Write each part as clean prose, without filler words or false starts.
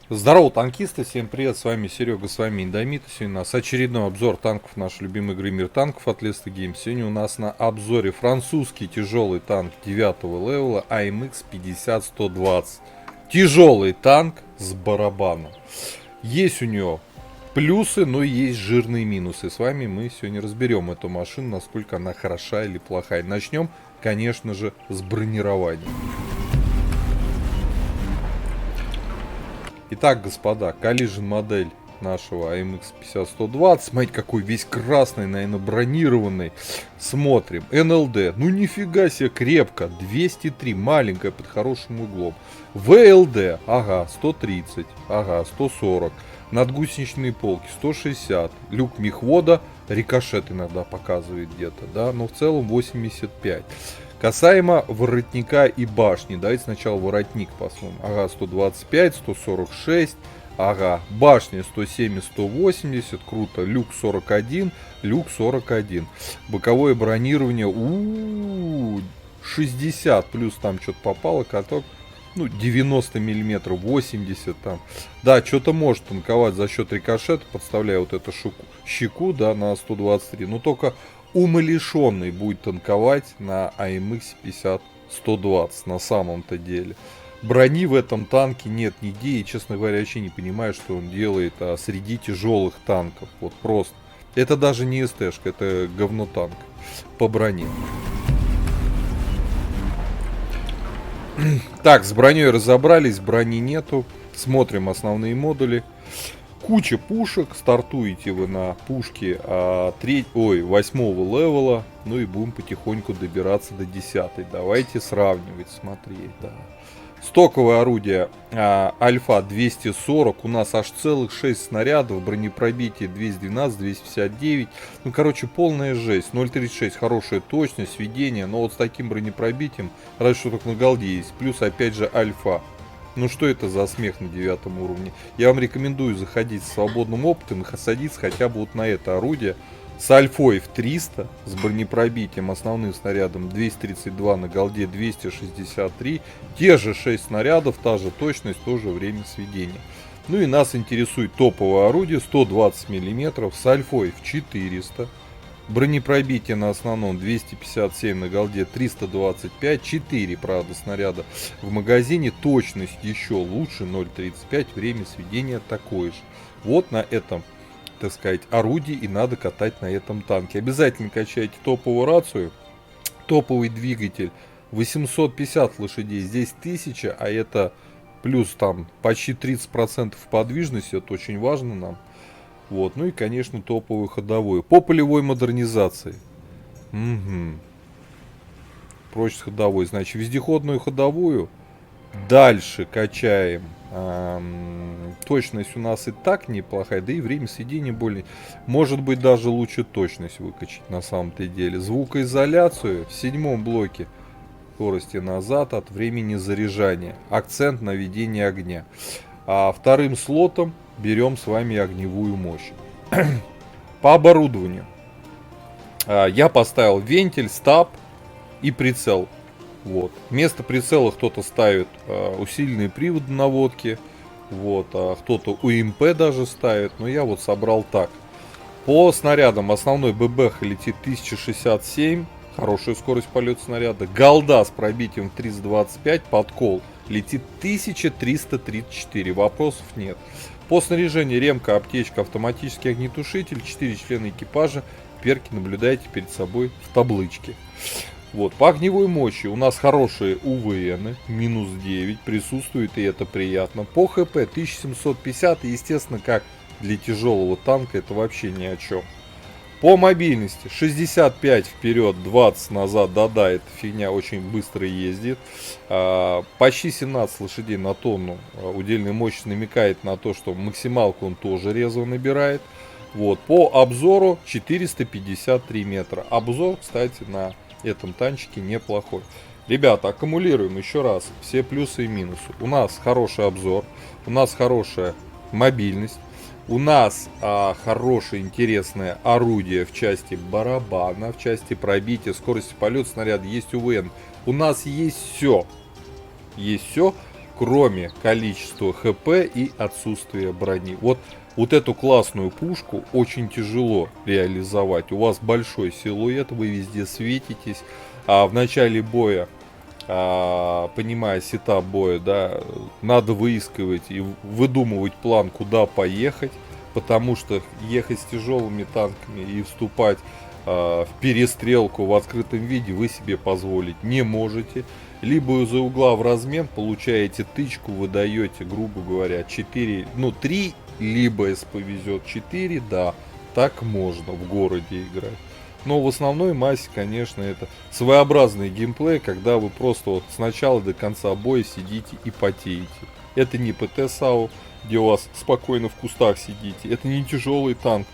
Здорово, танкисты, всем привет, с вами Серега, с вами Индомит. Сегодня у нас очередной обзор танков нашей любимой игры Мир танков от Lesta Games. Сегодня у нас на обзоре французский тяжелый танк 9 левела AMX 50-120. Тяжелый танк с барабаном. Есть у него плюсы, но есть жирные минусы. С вами мы сегодня разберем эту машину, насколько она хороша или плохая. Начнем, конечно же, с бронирования. Итак, господа, коллижен модель нашего AMX 50-120. Смотрите, какой весь красный, наверное, бронированный. Смотрим. НЛД. Ну нифига себе, крепко. 203. Маленькая, под хорошим углом. ВЛД. Ага, 130. Ага, 140. Надгусеничные полки 160. Люк мехвода. Рикошет иногда показывает где-то, да. Но в целом 85. Касаемо воротника и башни. Давайте сначала воротник посмотрим. Ага, 125, 146. Ага, башня 107 и 180. Круто. Люк 41. Люк 41. Боковое бронирование. 60. Плюс там что-то попало. Каток. Ну, 90 миллиметров, 80 там. Да, что-то может танковать за счет рикошета, подставляя вот эту щеку, да, на 123. Но только умалишенный будет танковать на AMX 50-120 на самом-то деле. Брони в этом танке нет нигде, и, честно говоря, вообще не понимаю, что он делает среди тяжелых танков. Вот просто. Это даже не СТ-шка, это говно танк по броне. Так, с броней разобрались, брони нету. Смотрим основные модули. Куча пушек. Стартуете вы на пушке 8 левела. Ну и будем потихоньку добираться до 10. Давайте сравнивать, смотреть. Да. Стоковое орудие Альфа 240. У нас аж целых 6 снарядов. Бронепробитие 212, 259. Ну, короче, полная жесть. 0.36. Хорошая точность, сведение. Но вот с таким бронепробитием, разве что только на голде есть. Плюс, опять же, Альфа. Ну, что это за смех на 9 уровне? Я вам рекомендую заходить с свободным опытом и садиться хотя бы вот на это орудие. С альфой в 300, с бронепробитием, основным снарядом 232, на голде 263. Те же 6 снарядов, та же точность, то же время сведения. Ну и нас интересует топовое орудие 120 мм с альфой в 400. Бронепробитие на основном 257, на голде 325. 4, правда, снаряда в магазине. Точность еще лучше, 0.35. Время сведения такое же. Вот на этом, так сказать, орудии и надо катать на этом танке. Обязательно качайте топовую рацию, топовый двигатель, 850 лошадей, здесь 1000, а это плюс там почти 30% подвижности, это очень важно нам. Вот, ну и, конечно, топовую ходовую. По полевой модернизации. Угу. Прочь ходовой, значит, вездеходную ходовую. Дальше качаем. Точность у нас и так неплохая, да и время сведения более. Может быть, даже лучше точность выкачать на самом-то деле. Звукоизоляцию в 7 блоке. Скорости назад от времени заряжания. Акцент на ведение огня. А вторым слотом берем с вами огневую мощь. По оборудованию. Я поставил вентиль, стаб и прицел. Вот. Вместо прицела кто-то ставит усиленные приводы наводки. Вот, а кто-то УМП даже ставит. Но я вот собрал так. По снарядам основной ББХ летит 1067. Хорошая скорость полета снаряда. Голда с пробитием 325. Подкол летит 1334. Вопросов нет. По снаряжению ремка, аптечка, автоматический огнетушитель. 4 члена экипажа. Перки наблюдаете перед собой в табличке. Вот, по огневой мощи у нас хорошие УВН, минус 9, присутствует, и это приятно. По ХП 1750, и, естественно, как для тяжелого танка, это вообще ни о чем. По мобильности 65 вперед, 20 назад, да-да, эта фигня очень быстро ездит. Почти 17 лошадей на тонну. Удельная мощность намекает на то, что максималку он тоже резво набирает. Вот, по обзору 453 метра. Обзор, кстати, на этом танчике неплохой. Ребята, аккумулируем еще раз все плюсы и минусы. У нас хороший обзор, у нас хорошая мобильность, у нас хорошее интересное орудие в части барабана, в части пробития, скорости полета снаряда, есть УВН. У нас есть все. Есть все. кроме количества ХП и отсутствия брони. Вот эту классную пушку очень тяжело реализовать. У вас большой силуэт, вы везде светитесь, а в начале боя, понимая сетап боя, да, надо выискивать и выдумывать план, куда поехать, потому что ехать с тяжелыми танками и вступать в перестрелку в открытом виде вы себе позволить не можете. Либо из-за угла в размен получаете тычку, вы даете, грубо говоря, 4, 3, либо, если повезет, 4, да, так можно в городе играть. Но в основной массе, конечно, это своеобразный геймплей, когда вы просто вот с начала до конца боя сидите и потеете. Это не ПТ-САУ, где у вас спокойно в кустах сидите. Это не тяжелый танк,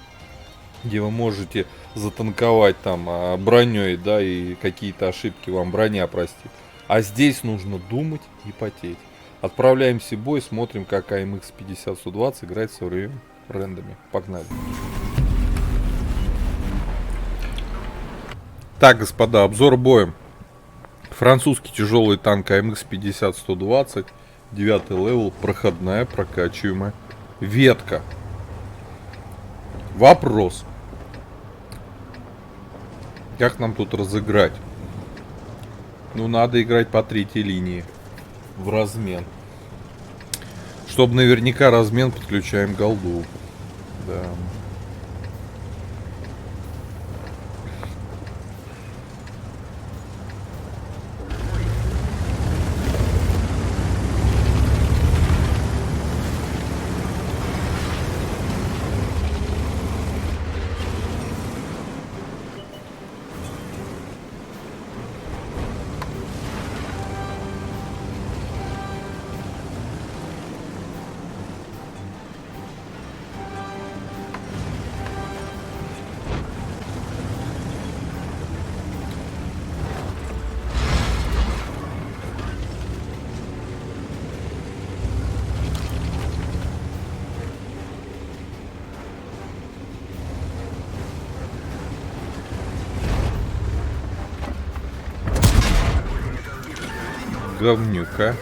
где вы можете затанковать там броней, да, и какие-то ошибки вам броня простит. А здесь нужно думать и потеть. Отправляемся в бой, смотрим, как АМХ 50-120 играет со временем рендами. Погнали. Так, господа, обзор боем. Французский тяжелый танк АМХ 50-120, 9 левел, проходная, прокачиваемая. Ветка. Вопрос. Как нам тут разыграть? Ну, надо играть по третьей линии. В размен. Чтобы наверняка размен, подключаем голду. Да. Говнюка.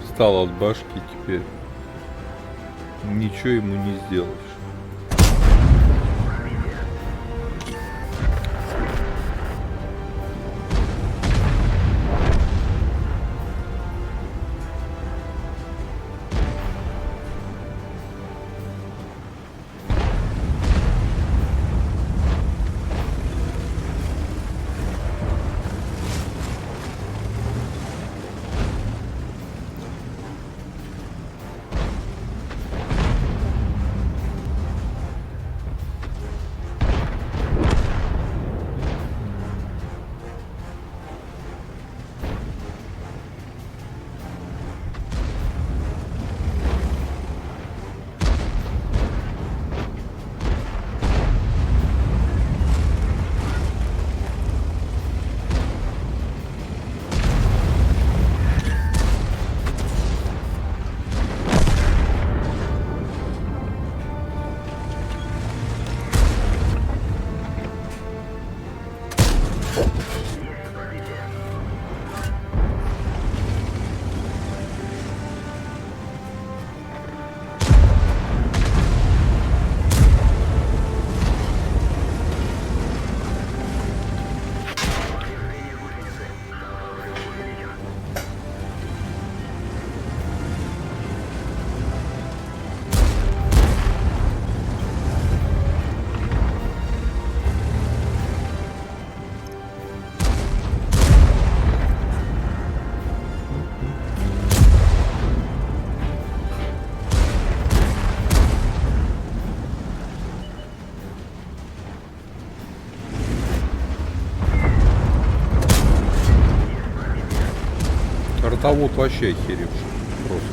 Встал от башки теперь. Ничего ему не сделаешь. Ротовод вообще охеревший. Просто.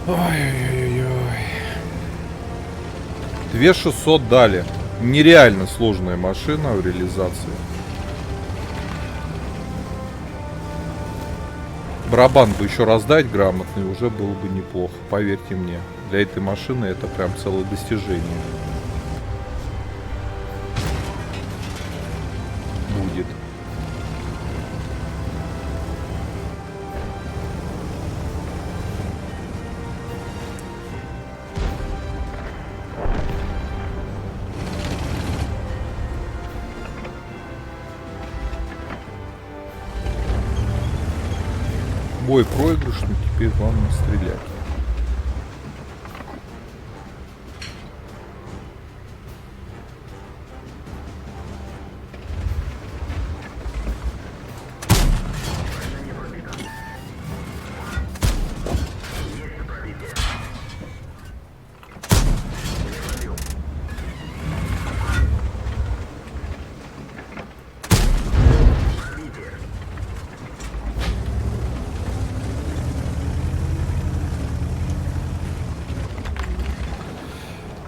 Ой-ой-ой. 2600 дали. Нереально сложная машина в реализации. Барабан бы еще раздать грамотный, уже было бы неплохо, поверьте мне. Для этой машины это прям целое достижение. Будет. Бой проигрышный, теперь главное стрелять.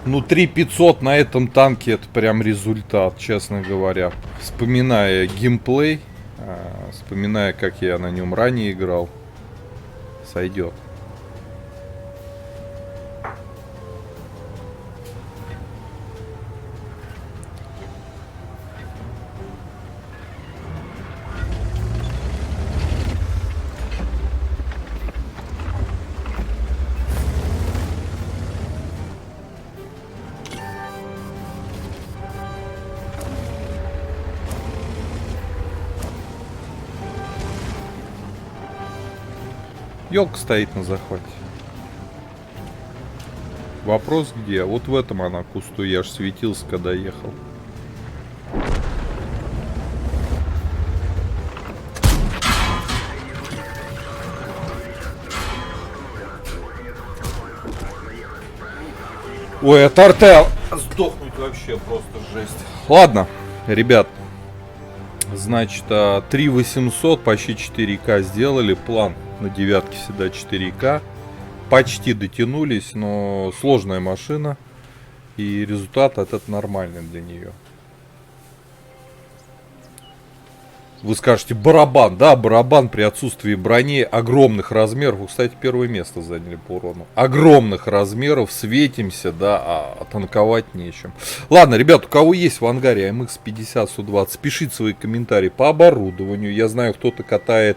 Ну, 3500 на этом танке это прям результат, честно говоря. Вспоминая геймплей, вспоминая, как я на нем ранее играл, сойдет. Ёлка стоит на захвате. Вопрос где? Вот в этом она кусту, я ж светился, когда ехал. Ой, это артел. Сдохнуть вообще просто жесть. Ладно, ребят. Значит, 3800, почти 4К сделали. План на девятке всегда 4К. Почти дотянулись, но сложная машина. И результат этот нормальный для нее. Вы скажете, барабан. Да, барабан при отсутствии брони огромных размеров. Вы, кстати, первое место заняли по урону. Огромных размеров, светимся, да, а танковать нечем. Ладно, ребят, у кого есть в ангаре АМХ-50-120, пишите свои комментарии по оборудованию. Я знаю, кто-то катает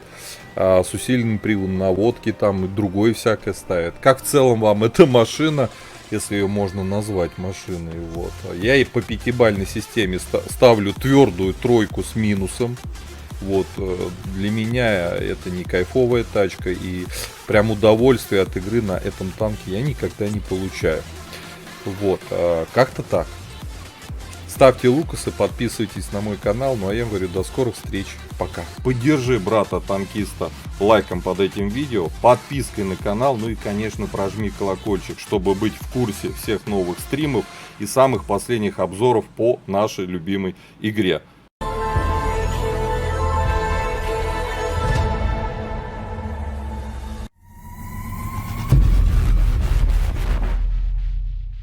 с усиленным приводом наводки, там и другое всякое ставит. Как в целом вам эта машина, если ее можно назвать машиной? Вот. Я и по пятибалльной системе ставлю твердую тройку с минусом. Вот, для меня это не кайфовая тачка, и прям удовольствие от игры на этом танке я никогда не получаю. Вот, как-то так. Ставьте лукасы, подписывайтесь на мой канал, ну а я говорю, до скорых встреч, пока. Поддержи брата-танкиста лайком под этим видео, подпиской на канал, ну и конечно прожми колокольчик, чтобы быть в курсе всех новых стримов и самых последних обзоров по нашей любимой игре.